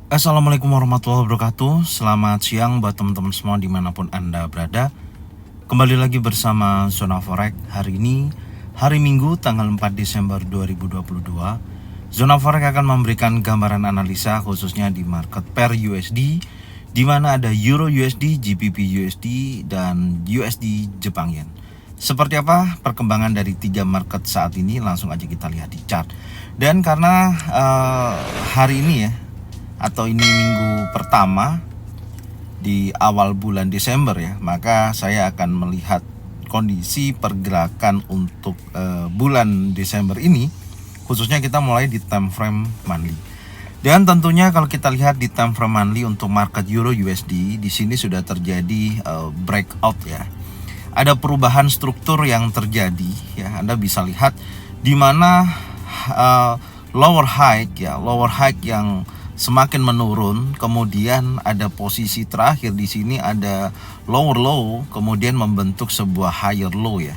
Assalamualaikum warahmatullahi wabarakatuh. Selamat siang buat teman-teman semua dimanapun Anda berada. Kembali lagi bersama Zona Forex. Hari ini hari Minggu tanggal 4 Desember 2022. Zona Forex akan memberikan gambaran analisa khususnya di market pair USD, di mana ada Euro USD, GBP USD, dan USD Jepang Yen. Seperti apa perkembangan dari tiga market saat ini? Langsung aja kita lihat di chart. Dan karena hari ini ya, atau ini minggu pertama di awal bulan Desember ya, maka saya akan melihat kondisi pergerakan untuk bulan Desember ini, khususnya kita mulai di time frame monthly. Dan tentunya kalau kita lihat di time frame monthly untuk market Euro USD, di sini sudah terjadi breakout ya. Ada perubahan struktur yang terjadi ya. Anda bisa lihat di mana lower high yang semakin menurun, kemudian ada posisi terakhir di sini ada lower low, kemudian membentuk sebuah higher low ya.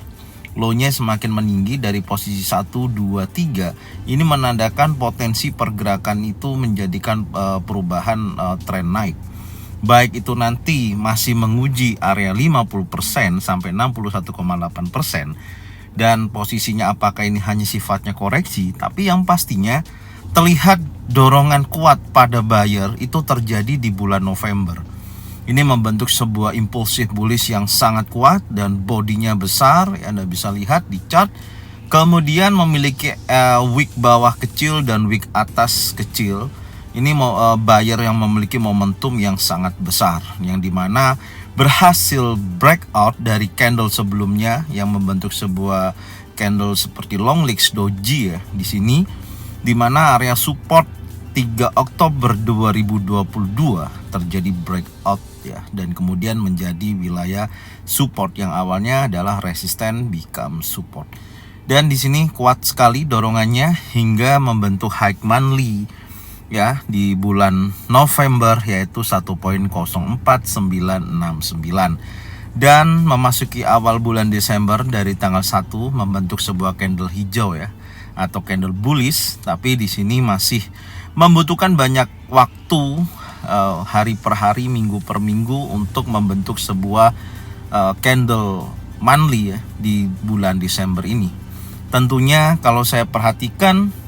Low-nya semakin meninggi dari posisi 1, 2, 3. Ini menandakan potensi pergerakan itu menjadikan perubahan tren naik. Baik itu nanti masih menguji area 50% sampai 61,8%, dan posisinya apakah ini hanya sifatnya koreksi, tapi yang pastinya terlihat dorongan kuat pada buyer itu terjadi di bulan November. Ini membentuk sebuah impulsif bullish yang sangat kuat dan bodinya besar, Anda bisa lihat di chart. Kemudian memiliki wick bawah kecil dan wick atas kecil. Ini buyer yang memiliki momentum yang sangat besar, yang dimana berhasil breakout dari candle sebelumnya yang membentuk sebuah candle seperti long legs doji ya di sini, di mana area support 3 Oktober 2022 terjadi breakout ya, dan kemudian menjadi wilayah support yang awalnya adalah resisten become support. Dan di sini kuat sekali dorongannya hingga membentuk high monthly ya di bulan November, yaitu 1.04969, dan memasuki awal bulan Desember dari tanggal 1 membentuk sebuah candle hijau ya, atau candle bullish, tapi di sini masih membutuhkan banyak waktu hari per hari, minggu per minggu untuk membentuk sebuah candle monthly ya di bulan Desember ini. Tentunya kalau saya perhatikan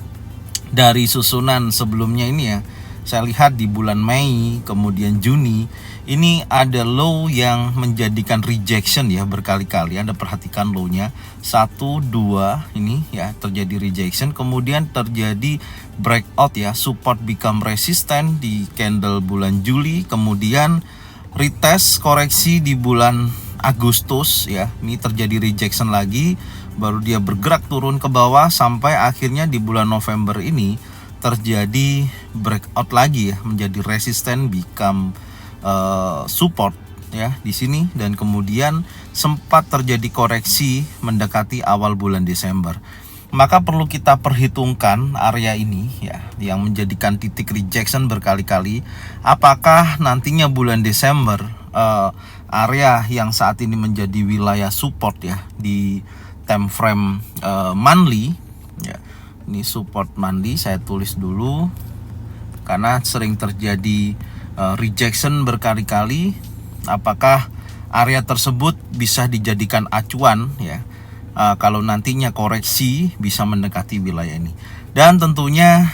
dari susunan sebelumnya ini ya, saya lihat di bulan Mei kemudian Juni ini ada low yang menjadikan rejection ya berkali-kali. Anda perhatikan low-nya 1, 2 ini ya terjadi rejection, kemudian terjadi breakout ya, support become resistant di candle bulan Juli, kemudian retest koreksi di bulan Agustus ya, ini terjadi rejection lagi, baru dia bergerak turun ke bawah sampai akhirnya di bulan November ini terjadi breakout lagi ya, menjadi resisten become support ya di sini, dan kemudian sempat terjadi koreksi mendekati awal bulan Desember. Maka perlu kita perhitungkan area ini ya yang menjadikan titik rejection berkali-kali. Apakah nantinya bulan Desember area yang saat ini menjadi wilayah support ya di time frame monthly ya. Ini support monthly, saya tulis dulu karena sering terjadi rejection berkali-kali. Apakah area tersebut bisa dijadikan acuan ya kalau nantinya koreksi bisa mendekati wilayah ini. Dan tentunya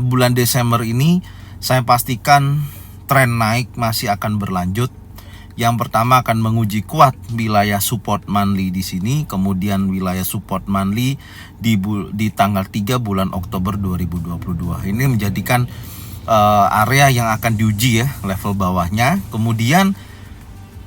bulan Desember ini saya pastikan tren naik masih akan berlanjut. Yang pertama akan menguji kuat wilayah support monthly di sini, kemudian wilayah support monthly di tanggal 3 bulan Oktober 2022. Ini menjadikan area yang akan diuji ya, level bawahnya. Kemudian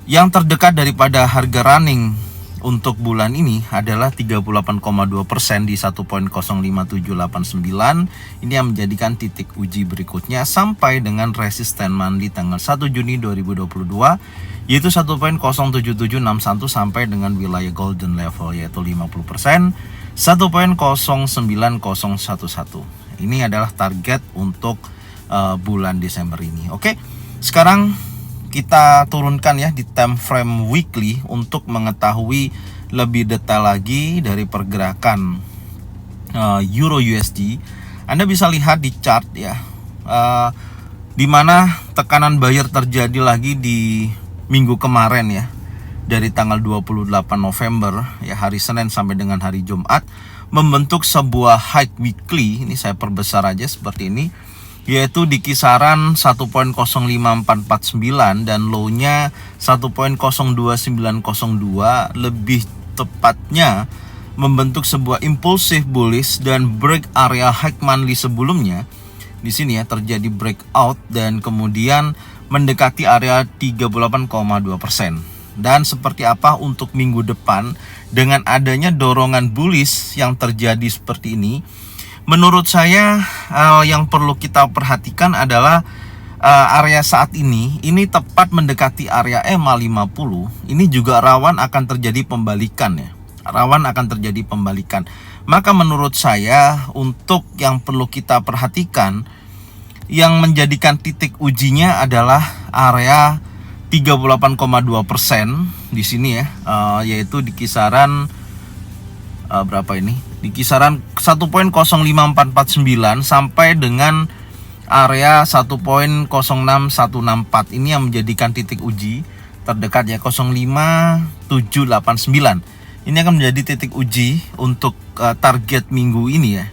yang terdekat daripada harga running untuk bulan ini adalah 38,2% di 1.05789. Ini yang menjadikan titik uji berikutnya sampai dengan resisten monthly tanggal 1 Juni 2022, yaitu 1.07761 sampai dengan wilayah golden level yaitu 50%, 1.09011. Ini adalah target untuk bulan Desember ini. Oke, sekarang kita turunkan ya di time frame weekly untuk mengetahui lebih detail lagi dari pergerakan Euro USD. Anda bisa lihat di chart ya, di mana tekanan buyer terjadi lagi di minggu kemarin ya, dari tanggal 28 November ya, hari Senin sampai dengan hari Jumat, membentuk sebuah high weekly. Ini saya perbesar aja seperti ini, yaitu di kisaran 1.05449 dan low-nya 1.02902, lebih tepatnya membentuk sebuah impulsif bullish dan break area high monthly sebelumnya. Di sini ya terjadi breakout dan kemudian mendekati area 38,2%. Dan seperti apa untuk minggu depan dengan adanya dorongan bullish yang terjadi seperti ini? Menurut saya yang perlu kita perhatikan adalah area saat ini tepat mendekati area EMA 50. Ini juga rawan akan terjadi pembalikan ya. Rawan akan terjadi pembalikan. Maka menurut saya untuk yang perlu kita perhatikan, yang menjadikan titik ujinya adalah area 38,2% di sini ya, yaitu di kisaran berapa ini? Di kisaran 1.05449 sampai dengan area 1.06164. Ini yang menjadikan titik uji terdekat ya, 05789. Ini akan menjadi titik uji untuk target minggu ini ya.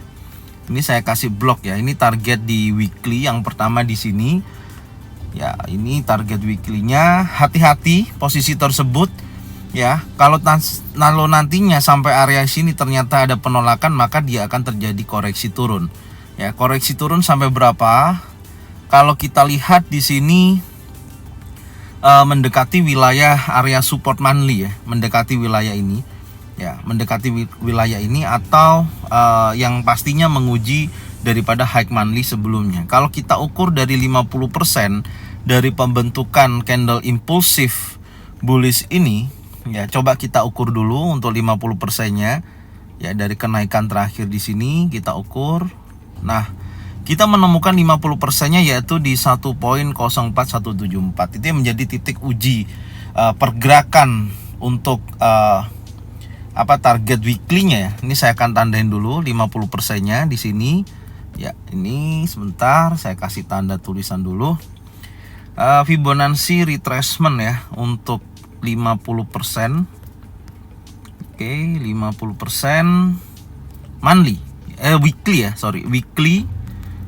Ini saya kasih blok ya. Ini target di weekly yang pertama di sini. Ya, ini target weekly-nya. Hati-hati posisi tersebut ya. Kalau nantinya sampai area sini ternyata ada penolakan, maka dia akan terjadi koreksi turun. Ya, koreksi turun sampai berapa? Kalau kita lihat di sini mendekati wilayah area support monthly ya, mendekati wilayah ini. Ya, mendekati wilayah ini atau yang pastinya menguji daripada high monthly sebelumnya. Kalau kita ukur dari 50% dari pembentukan candle impulsif bullish ini, ya coba kita ukur dulu untuk 50%-nya. Ya, dari kenaikan terakhir di sini kita ukur. Nah, kita menemukan 50%-nya yaitu di 1.04174. Itu yang menjadi titik uji pergerakan untuk target weekly-nya ya. Ini saya akan tandain dulu 50%-nya di sini. Ya, ini sebentar saya kasih tanda tulisan dulu. Fibonacci retracement ya untuk 50%. Oke, 50% monthly. Weekly ya, sorry. Weekly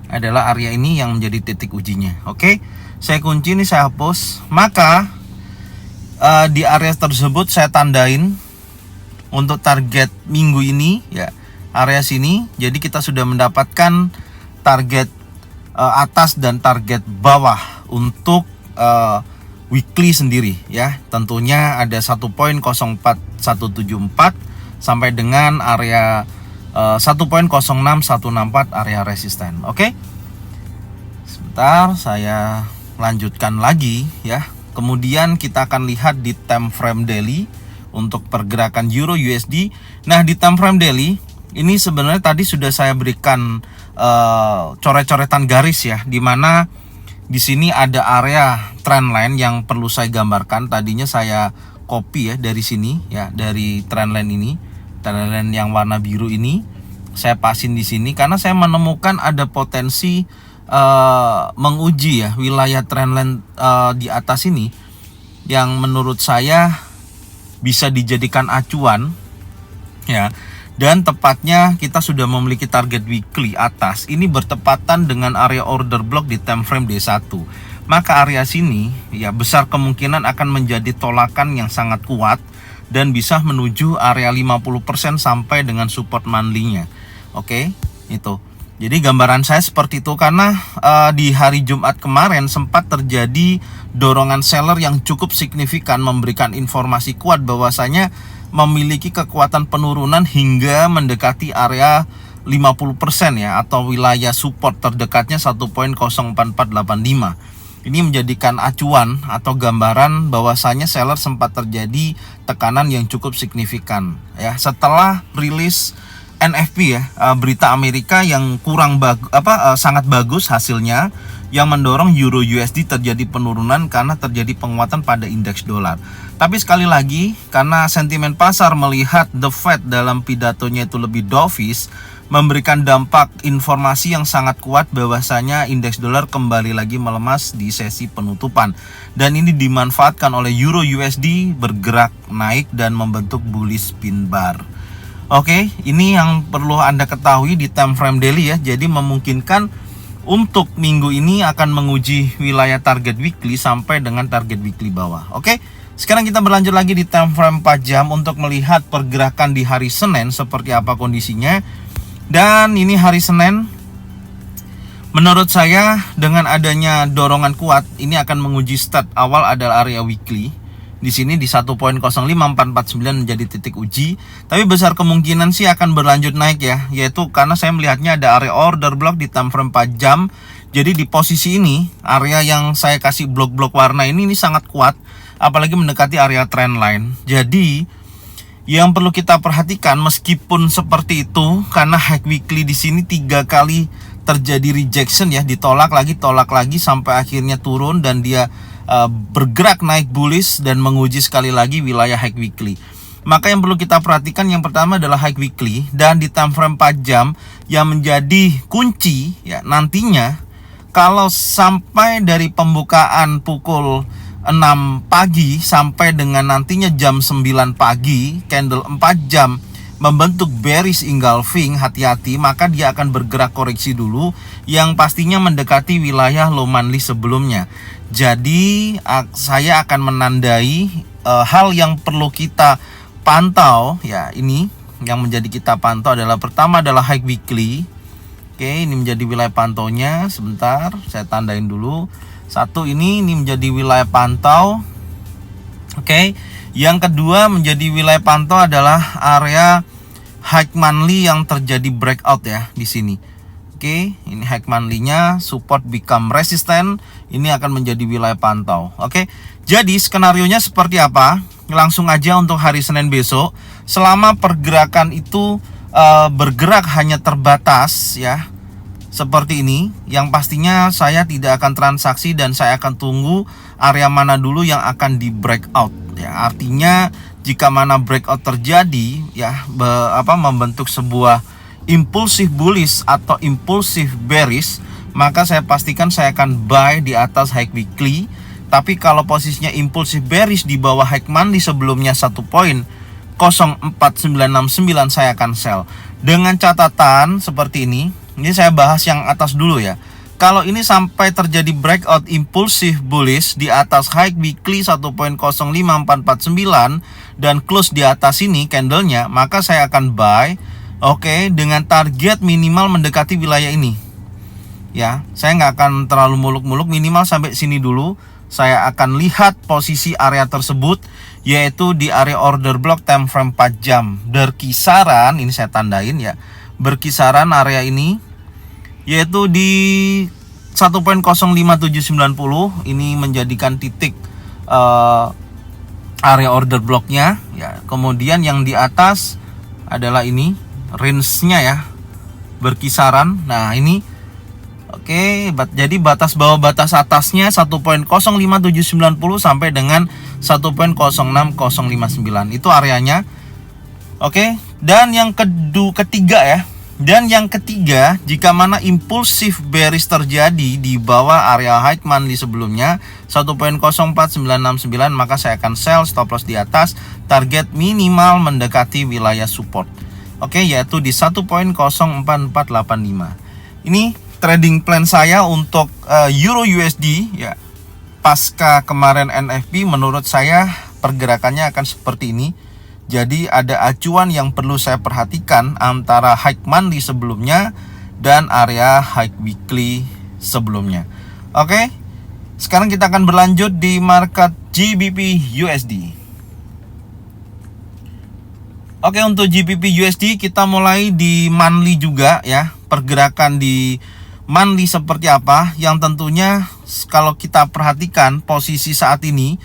adalah area ini yang menjadi titik ujinya. Oke. Saya kunci ini, saya hapus. Maka di area tersebut saya tandain untuk target minggu ini ya, area sini. Jadi kita sudah mendapatkan target atas dan target bawah untuk weekly sendiri ya. Tentunya ada 1.04174 sampai dengan area 1.06164 area resisten. Oke. Sebentar saya lanjutkan lagi ya. Kemudian kita akan lihat di time frame daily untuk pergerakan Euro USD. Nah, di time frame daily ini sebenarnya tadi sudah saya berikan coret-coretan garis ya, di mana di sini ada area trendline yang perlu saya gambarkan. Tadinya saya copy ya dari sini ya, dari trendline ini, trendline yang warna biru ini saya pasin di sini karena saya menemukan ada potensi menguji ya wilayah trendline di atas ini yang menurut saya bisa dijadikan acuan ya. Dan tepatnya kita sudah memiliki target weekly atas. Ini bertepatan dengan area order block di time frame D1. Maka area sini ya besar kemungkinan akan menjadi tolakan yang sangat kuat dan bisa menuju area 50% sampai dengan support monthly-nya. Oke, itu. Jadi gambaran saya seperti itu karena di hari Jumat kemarin sempat terjadi dorongan seller yang cukup signifikan, memberikan informasi kuat bahwasanya memiliki kekuatan penurunan hingga mendekati area 50% ya, atau wilayah support terdekatnya 1.04485. Ini menjadikan acuan atau gambaran bahwasanya seller sempat terjadi tekanan yang cukup signifikan ya setelah rilis NFP ya, berita Amerika yang sangat bagus hasilnya, yang mendorong Euro USD terjadi penurunan karena terjadi penguatan pada indeks dolar. Tapi sekali lagi, karena sentimen pasar melihat The Fed dalam pidatonya itu lebih dovish, memberikan dampak informasi yang sangat kuat bahwasanya indeks dolar kembali lagi melemas di sesi penutupan, dan ini dimanfaatkan oleh Euro USD bergerak naik dan membentuk bullish pin bar. Oke, ini yang perlu Anda ketahui di time frame daily ya. Jadi memungkinkan untuk minggu ini akan menguji wilayah target weekly sampai dengan target weekly bawah. Oke. Sekarang kita berlanjut lagi di time frame 4 jam untuk melihat pergerakan di hari Senin seperti apa kondisinya. Dan ini hari Senin, menurut saya dengan adanya dorongan kuat ini akan menguji start awal adalah area weekly. Di sini di 1.05449 menjadi titik uji, tapi besar kemungkinan sih akan berlanjut naik ya, yaitu karena saya melihatnya ada area order block di time frame 4 jam. Jadi di posisi ini, area yang saya kasih blok-blok warna ini sangat kuat, apalagi mendekati area trend line. Jadi yang perlu kita perhatikan meskipun seperti itu, karena high weekly di sini 3 kali terjadi rejection ya, ditolak lagi sampai akhirnya turun dan dia bergerak naik bullish dan menguji sekali lagi wilayah high weekly. Maka yang perlu kita perhatikan yang pertama adalah high weekly, dan di time frame 4 jam yang menjadi kunci ya nantinya, kalau sampai dari pembukaan pukul 6 pagi sampai dengan nantinya jam 9 pagi, candle 4 jam membentuk bearish engulfing, hati-hati, maka dia akan bergerak koreksi dulu yang pastinya mendekati wilayah low monthly sebelumnya. Jadi saya akan menandai hal yang perlu kita pantau ya. Ini yang menjadi kita pantau adalah pertama adalah high weekly. Oke, ini menjadi wilayah pantaunya. Sebentar, saya tandain dulu. Satu, ini menjadi wilayah pantau. Oke, yang kedua menjadi wilayah pantau adalah area high monthly yang terjadi breakout ya di sini. Oke, ini high monthly-nya support become resistant, ini akan menjadi wilayah pantau. Oke, jadi skenarionya seperti apa? Langsung aja untuk hari Senin besok. Selama pergerakan itu bergerak hanya terbatas ya, seperti ini, yang pastinya saya tidak akan transaksi dan saya akan tunggu area mana dulu yang akan di breakout ya. Artinya jika mana breakout terjadi ya, membentuk sebuah impulsif bullish atau impulsif bearish, maka saya pastikan saya akan buy di atas high weekly. Tapi kalau posisinya impulsif bearish di bawah high monthly sebelumnya 1.04969, saya akan sell. Dengan catatan seperti ini saya bahas yang atas dulu ya. Kalau ini sampai terjadi breakout impulsif bullish di atas high weekly 1.05449 dan close di atas ini candlenya, maka saya akan buy. Oke, dengan target minimal mendekati wilayah ini ya. Saya nggak akan terlalu muluk-muluk, minimal sampai sini dulu. Saya akan lihat posisi area tersebut, yaitu di area order block time frame 4 jam berkisaran, ini saya tandain ya, berkisaran area ini yaitu di 1.05790. Ini menjadikan titik area order blocknya ya. Kemudian yang di atas adalah ini range-nya ya, berkisaran. Nah ini oke, jadi batas bawah batas atasnya 1.05790 sampai dengan 1.06059, itu areanya. Oke, dan yang ketiga ya. Dan yang ketiga, jika mana impulsif bearish terjadi di bawah area high monthly sebelumnya 1.04969, maka saya akan sell, stop loss di atas, target minimal mendekati wilayah support. Oke, yaitu di 1.04485. Ini trading plan saya untuk Euro USD ya. Pasca kemarin NFP, menurut saya pergerakannya akan seperti ini. Jadi ada acuan yang perlu saya perhatikan antara high monthly sebelumnya dan area high weekly sebelumnya. Oke, sekarang kita akan berlanjut di market GBP USD. Oke, untuk GBP USD kita mulai di monthly juga ya. Pergerakan di monthly seperti apa, yang tentunya kalau kita perhatikan posisi saat ini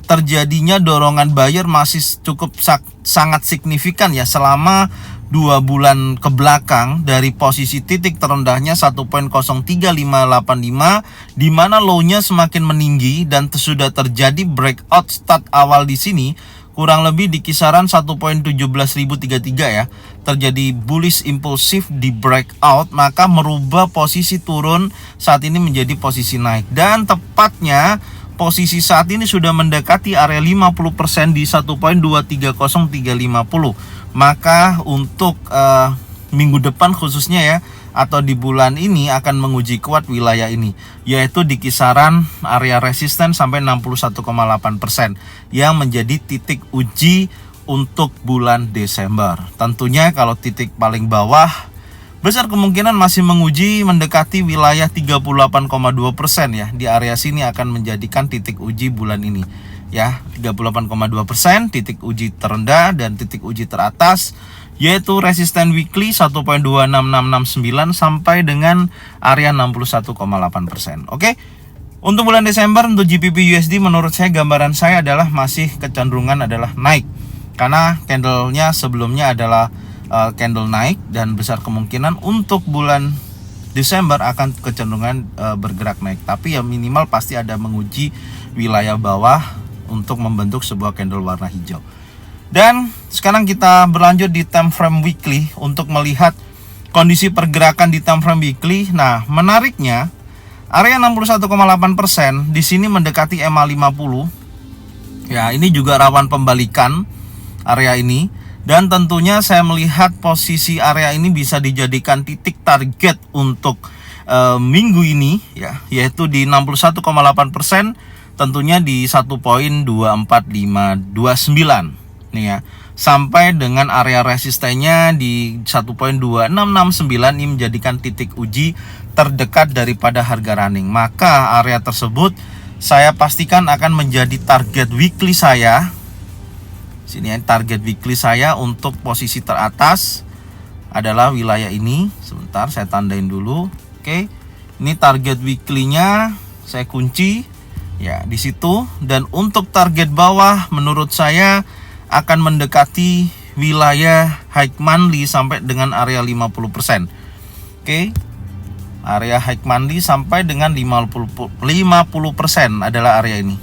terjadinya dorongan buyer masih cukup sangat signifikan ya selama 2 bulan ke belakang, dari posisi titik terendahnya 1.03585 di mana low-nya semakin meninggi dan sudah terjadi breakout start awal di sini kurang lebih di kisaran 1.17033 ya. Terjadi bullish impulsif di breakout, maka merubah posisi turun saat ini menjadi posisi naik. Dan tepatnya posisi saat ini sudah mendekati area 50% di 1.230350. Maka untuk minggu depan khususnya ya, atau di bulan ini akan menguji kuat wilayah ini, yaitu di kisaran area resisten sampai 61,8% yang menjadi titik uji untuk bulan Desember. Tentunya kalau titik paling bawah besar kemungkinan masih menguji mendekati wilayah 38,2% ya. Di area sini akan menjadikan titik uji bulan ini ya, 38,2% titik uji terendah, dan titik uji teratas yaitu resisten weekly 1.26669 sampai dengan area 61,8%. Oke. Untuk bulan Desember untuk GBP USD menurut saya, gambaran saya adalah masih kecenderungan adalah naik. Karena candlenya sebelumnya adalah candle naik, dan besar kemungkinan untuk bulan Desember akan kecenderungan bergerak naik. Tapi ya minimal pasti ada menguji wilayah bawah untuk membentuk sebuah candle warna hijau. Dan sekarang kita berlanjut di time frame weekly untuk melihat kondisi pergerakan di time frame weekly. Nah, menariknya area 61,8% di sini mendekati EMA 50. Ya, ini juga rawan pembalikan area ini, dan tentunya saya melihat posisi area ini bisa dijadikan titik target untuk minggu ini ya, yaitu di 61,8%, tentunya di 1.24529 nih ya, sampai dengan area resistennya di 1.2669. ini menjadikan titik uji terdekat daripada harga running. Maka area tersebut saya pastikan akan menjadi target weekly saya. Sini ya, target weekly saya untuk posisi teratas adalah wilayah ini. Sebentar saya tandain dulu. Oke. Ini target weekly-nya saya kunci ya di situ, dan untuk target bawah menurut saya akan mendekati wilayah high monthly sampai dengan area 50%. Oke. Area high monthly sampai dengan 50% adalah area ini.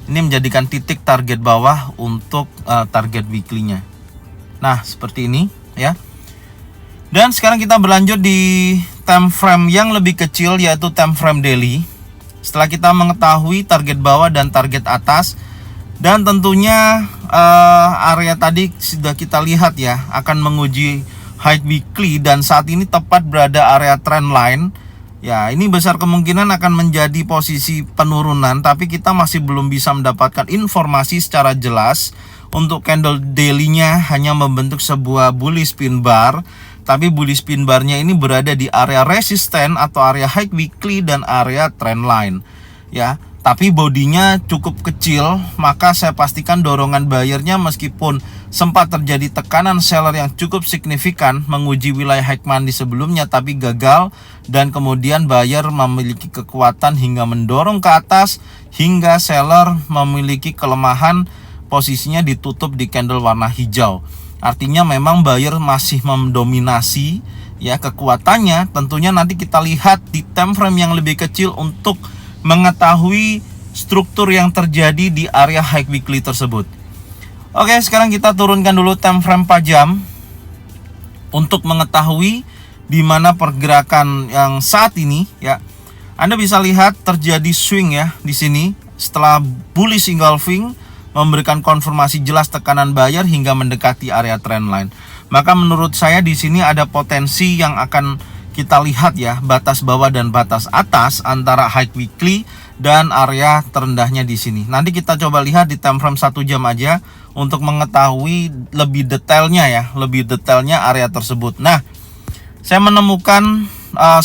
Ini menjadikan titik target bawah untuk target weekly-nya. Nah, seperti ini ya. Dan sekarang kita berlanjut di time frame yang lebih kecil, yaitu time frame daily. Setelah kita mengetahui target bawah dan target atas, dan tentunya area tadi sudah kita lihat ya, akan menguji high weekly, dan saat ini tepat berada area trend line. Ya, ini besar kemungkinan akan menjadi posisi penurunan, tapi kita masih belum bisa mendapatkan informasi secara jelas. Untuk candle daily-nya hanya membentuk sebuah bullish pin bar, tapi bullish pin bar-nya ini berada di area resisten atau area high weekly dan area trend line. Ya, tapi bodinya cukup kecil, maka saya pastikan dorongan buyernya meskipun sempat terjadi tekanan seller yang cukup signifikan menguji wilayah high monthly sebelumnya tapi gagal, dan kemudian buyer memiliki kekuatan hingga mendorong ke atas hingga seller memiliki kelemahan, posisinya ditutup di candle warna hijau. Artinya memang buyer masih mendominasi ya kekuatannya. Tentunya nanti kita lihat di time frame yang lebih kecil untuk mengetahui struktur yang terjadi di area high weekly tersebut. Oke, sekarang kita turunkan dulu time frame 4 jam untuk mengetahui di mana pergerakan yang saat ini ya. Anda bisa lihat terjadi swing ya di sini setelah bullish engulfing memberikan konfirmasi jelas tekanan buyer hingga mendekati area trend line. Maka menurut saya di sini ada potensi yang akan kita lihat ya, batas bawah dan batas atas antara high weekly dan area terendahnya di sini. Nanti kita coba lihat di time frame 1 jam aja untuk mengetahui lebih detailnya ya, lebih detailnya area tersebut. Nah, saya menemukan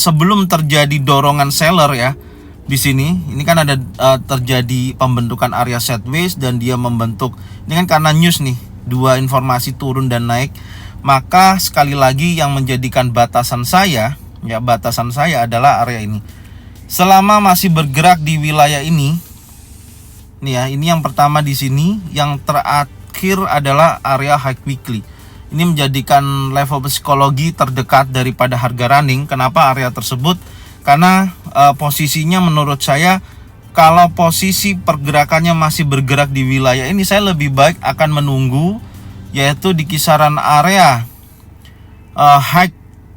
sebelum terjadi dorongan seller ya di sini, ini kan ada terjadi pembentukan area sideways dan dia membentuk, ini kan karena news nih, dua informasi turun dan naik. Maka sekali lagi yang menjadikan batasan saya ya, batasan saya adalah area ini. Selama masih bergerak di wilayah ini nih ya, ini yang pertama di sini, yang terakhir adalah area high weekly. Ini menjadikan level psikologi terdekat daripada harga running. Kenapa area tersebut? Karena posisinya menurut saya kalau posisi pergerakannya masih bergerak di wilayah ini, saya lebih baik akan menunggu, yaitu di kisaran area high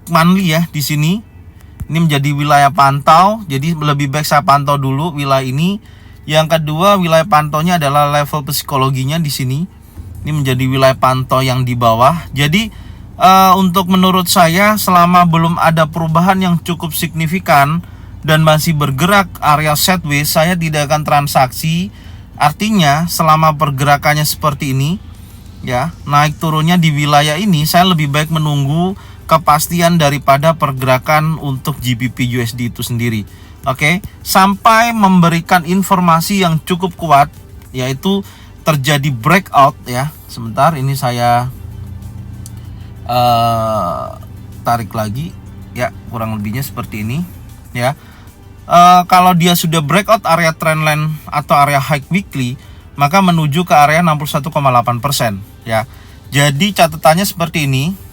monthly ya di sini. Ini menjadi wilayah pantau, jadi lebih baik saya pantau dulu wilayah ini. Yang kedua, wilayah pantaunya adalah level psikologinya di sini. Ini menjadi wilayah pantau yang di bawah. Jadi untuk menurut saya, selama belum ada perubahan yang cukup signifikan dan masih bergerak area sideways, saya tidak akan transaksi. Artinya selama pergerakannya seperti ini ya, naik turunnya di wilayah ini, saya lebih baik menunggu kepastian daripada pergerakan untuk GBP USD itu sendiri. Oke, sampai memberikan informasi yang cukup kuat, yaitu terjadi breakout ya. Sebentar, ini saya tarik lagi ya, kurang lebihnya seperti ini ya. Kalau dia sudah breakout area trendline atau area high weekly, maka menuju ke area 61,8% ya. Jadi catatannya seperti ini.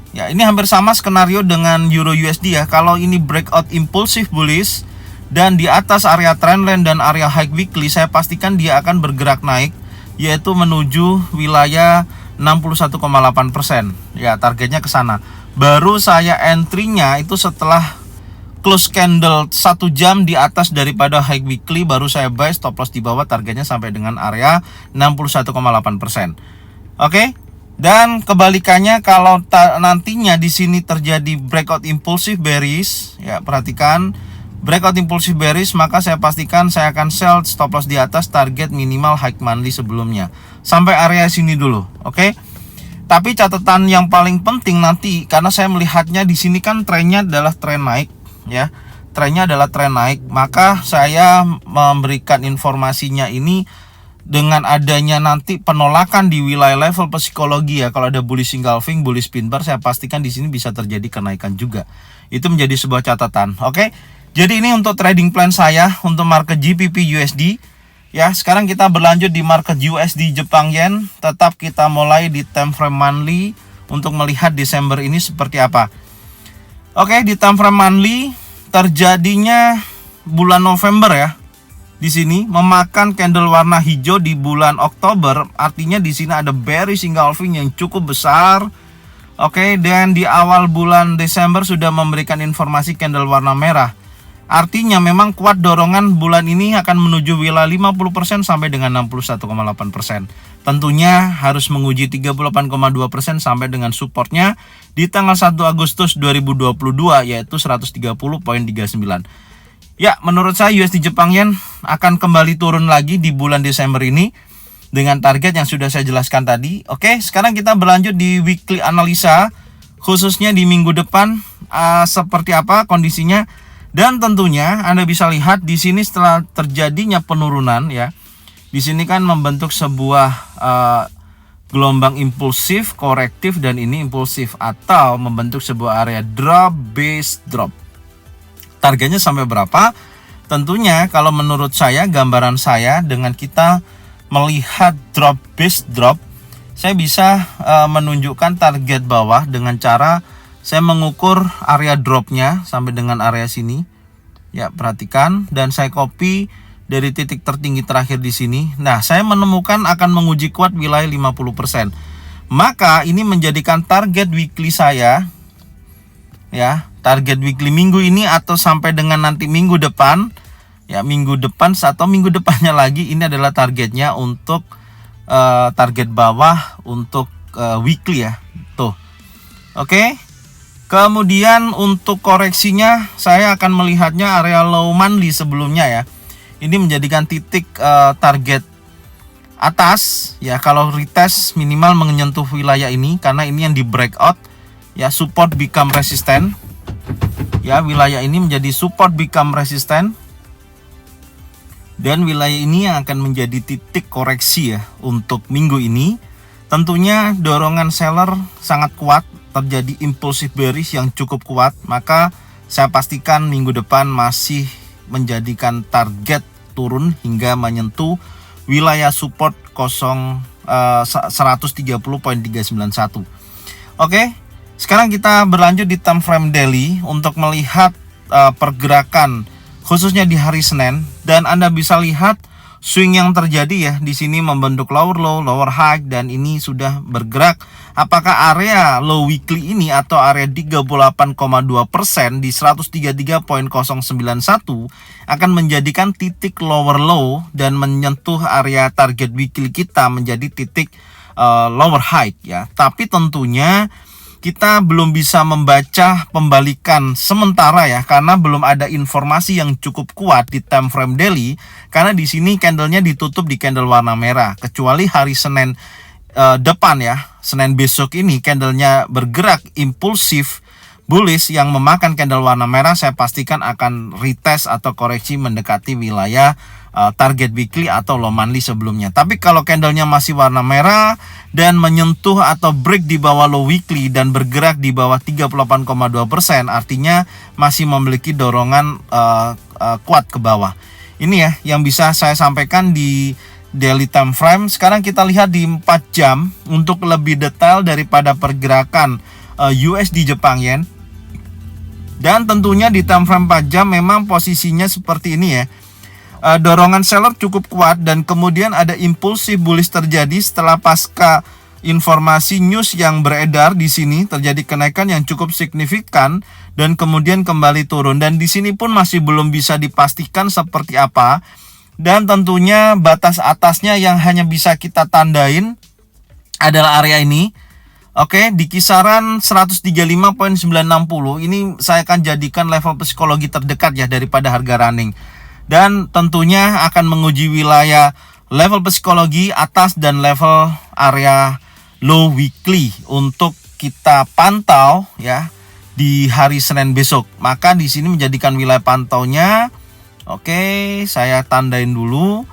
Ya, ini hampir sama skenario dengan Euro USD ya. Kalau ini breakout impulsif bullish dan di atas area trendline dan area high weekly, saya pastikan dia akan bergerak naik, yaitu menuju wilayah 61,8%. Ya, targetnya ke sana. Baru saya entry-nya itu setelah close candle 1 jam di atas daripada high weekly, baru saya buy, stop loss di bawah, targetnya sampai dengan area 61,8%. Oke. Dan kebalikannya, kalau nantinya di sini terjadi breakout impulsif bearish, ya perhatikan breakout impulsif bearish, maka saya pastikan saya akan sell, stop loss di atas, target minimal high monthly sebelumnya sampai area sini dulu. Oke. Tapi catatan yang paling penting nanti, karena saya melihatnya di sini kan trennya adalah tren naik ya, trennya adalah tren naik, maka saya memberikan informasinya ini dengan adanya nanti penolakan di wilayah level psikologi ya. Kalau ada bullish engulfing, bullish pin bar, saya pastikan di sini bisa terjadi kenaikan juga. Itu menjadi sebuah catatan. Oke. Jadi ini untuk trading plan saya untuk market GBP USD ya. Sekarang kita berlanjut di market USD Jepang Yen. Tetap kita mulai di time frame monthly untuk melihat Desember ini seperti apa. Oke, di time frame monthly terjadinya bulan November ya. Di sini memakan candle warna hijau di bulan Oktober, artinya di sini ada bearish engulfing yang cukup besar. Oke, dan di awal bulan Desember sudah memberikan informasi candle warna merah. Artinya memang kuat dorongan bulan ini akan menuju wilayah 50% sampai dengan 61,8%. Tentunya harus menguji 38,2% sampai dengan supportnya di tanggal 1 Agustus 2022 yaitu 130,39. Ya, menurut saya USD Jepang Yen akan kembali turun lagi di bulan Desember ini dengan target yang sudah saya jelaskan tadi. Oke, sekarang kita berlanjut di weekly analisa, khususnya di minggu depan seperti apa kondisinya. Dan tentunya Anda bisa lihat di sini setelah terjadinya penurunan ya. Di sini kan membentuk sebuah gelombang impulsif, korektif, dan ini impulsif atau membentuk sebuah area drop base drop. Targetnya sampai berapa? Tentunya kalau menurut saya, gambaran saya dengan kita melihat drop base drop, saya bisa menunjukkan target bawah dengan cara saya mengukur area dropnya sampai dengan area sini. Ya, perhatikan, dan saya copy dari titik tertinggi terakhir di sini. Nah, saya menemukan akan menguji kuat wilayah 50%. Maka ini menjadikan target weekly saya ya, target weekly minggu ini atau sampai dengan nanti minggu depan ya, minggu depan atau minggu depannya lagi, ini adalah targetnya untuk target bawah untuk weekly ya tuh. Oke. Kemudian untuk koreksinya saya akan melihatnya area low monthly sebelumnya ya. Ini menjadikan titik target atas ya, kalau retest minimal menyentuh wilayah ini karena ini yang di breakout ya, support become resistant ya, wilayah ini menjadi support become resistant dan wilayah ini yang akan menjadi titik koreksi ya untuk minggu ini. Tentunya dorongan seller sangat kuat, terjadi impulsif bearish yang cukup kuat, maka saya pastikan minggu depan masih menjadikan target turun hingga menyentuh wilayah support 130.391. Oke. Sekarang kita berlanjut di time frame daily untuk melihat pergerakan khususnya di hari Senin, dan Anda bisa lihat swing yang terjadi ya di sini membentuk lower low, lower high, dan ini sudah bergerak. Apakah area low weekly ini atau area 38,2% di 133.091 akan menjadikan titik lower low dan menyentuh area target weekly kita menjadi titik lower high ya. Tapi tentunya kita belum bisa membaca pembalikan sementara ya, karena belum ada informasi yang cukup kuat di time frame daily, karena di sini candlenya ditutup di candle warna merah, kecuali hari Senin depan ya, Senin besok ini candlenya bergerak impulsif bullish yang memakan candle warna merah, saya pastikan akan retest atau koreksi mendekati wilayah target weekly atau low monthly sebelumnya. Tapi kalau candlenya masih warna merah dan menyentuh atau break di bawah low weekly dan bergerak di bawah 38,2%, artinya masih memiliki dorongan kuat ke bawah. Ini ya yang bisa saya sampaikan di daily time frame. Sekarang kita lihat di 4 jam untuk lebih detail daripada pergerakan USD Jepang Yen. Dan tentunya di time frame 4 jam memang posisinya seperti ini ya. Dorongan seller cukup kuat dan kemudian ada impulsif bullish terjadi setelah pasca informasi news yang beredar. Di sini terjadi kenaikan yang cukup signifikan dan kemudian kembali turun, dan di sini pun masih belum bisa dipastikan seperti apa, dan tentunya batas atasnya yang hanya bisa kita tandain adalah area ini. Oke, di kisaran 135.960 ini saya akan jadikan level psikologi terdekat ya daripada harga running. Dan tentunya akan menguji wilayah level psikologi atas dan level area low weekly untuk kita pantau ya di hari Senin besok. Maka di sini menjadikan wilayah pantaunya. Oke, saya tandain dulu.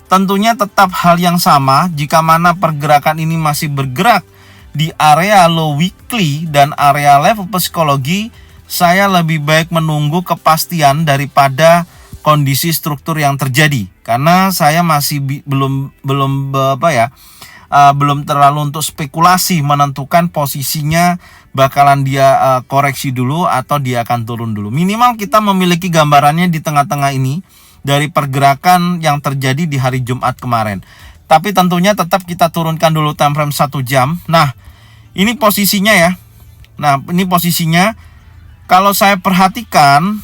Tentunya tetap hal yang sama, jika mana pergerakan ini masih bergerak di area low weekly dan area level psikologi, saya lebih baik menunggu kepastian daripada kondisi struktur yang terjadi, karena saya masih belum terlalu untuk spekulasi menentukan posisinya bakalan dia koreksi dulu atau dia akan turun dulu. Minimal kita memiliki gambarannya di tengah-tengah ini dari pergerakan yang terjadi di hari Jumat kemarin. Tapi tentunya tetap kita turunkan dulu time frame 1 jam. Nah, ini posisinya ya. Nah, ini posisinya kalau saya perhatikan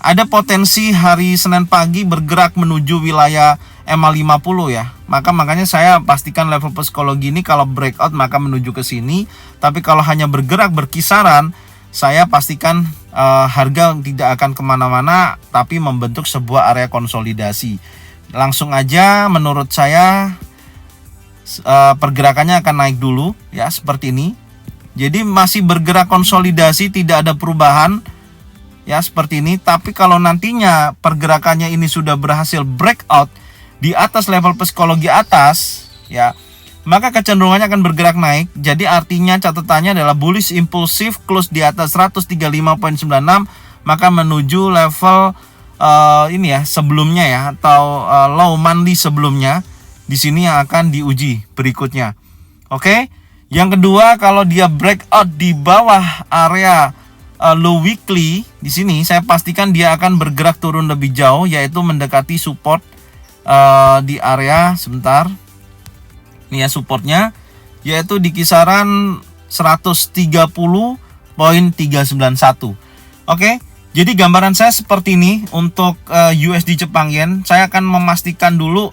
ada potensi hari Senin pagi bergerak menuju wilayah MA50 ya. Makanya saya pastikan level psikologi ini kalau breakout maka menuju ke sini. Tapi kalau hanya bergerak berkisaran, saya pastikan harga tidak akan kemana-mana, tapi membentuk sebuah area konsolidasi. Langsung aja menurut saya pergerakannya akan naik dulu ya seperti ini. Jadi masih bergerak konsolidasi, tidak ada perubahan ya seperti ini. Tapi kalau nantinya pergerakannya ini sudah berhasil breakout di atas level psikologi atas ya, maka kecenderungannya akan bergerak naik. Jadi artinya catatannya adalah bullish impulsif close di atas 135.96, maka menuju level ini ya sebelumnya ya, atau low monthly sebelumnya. Di sini yang akan diuji berikutnya. Oke. Yang kedua, kalau dia breakout di bawah area low weekly, di sini saya pastikan dia akan bergerak turun lebih jauh, yaitu mendekati support di area sebentar. Ini ya supportnya, yaitu di kisaran 130.391. Oke. Jadi gambaran saya seperti ini untuk USD Jepang Yen. Saya akan memastikan dulu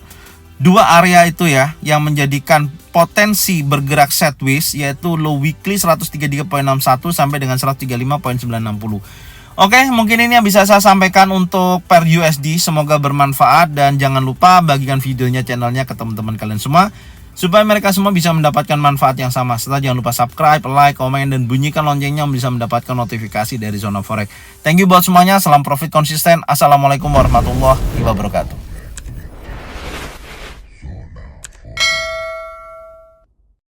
dua area itu ya yang menjadikan potensi bergerak sideways, yaitu low weekly 133.61 sampai dengan 135.960. Oke, mungkin ini yang bisa saya sampaikan untuk per USD. Semoga bermanfaat, dan jangan lupa bagikan videonya, channelnya ke teman-teman kalian semua supaya mereka semua bisa mendapatkan manfaat yang sama. Serta jangan lupa subscribe, like, komen, dan bunyikan loncengnya untuk bisa mendapatkan notifikasi dari Zona Forex. Thank you buat semuanya. Salam profit konsisten. Assalamualaikum warahmatullahi wabarakatuh.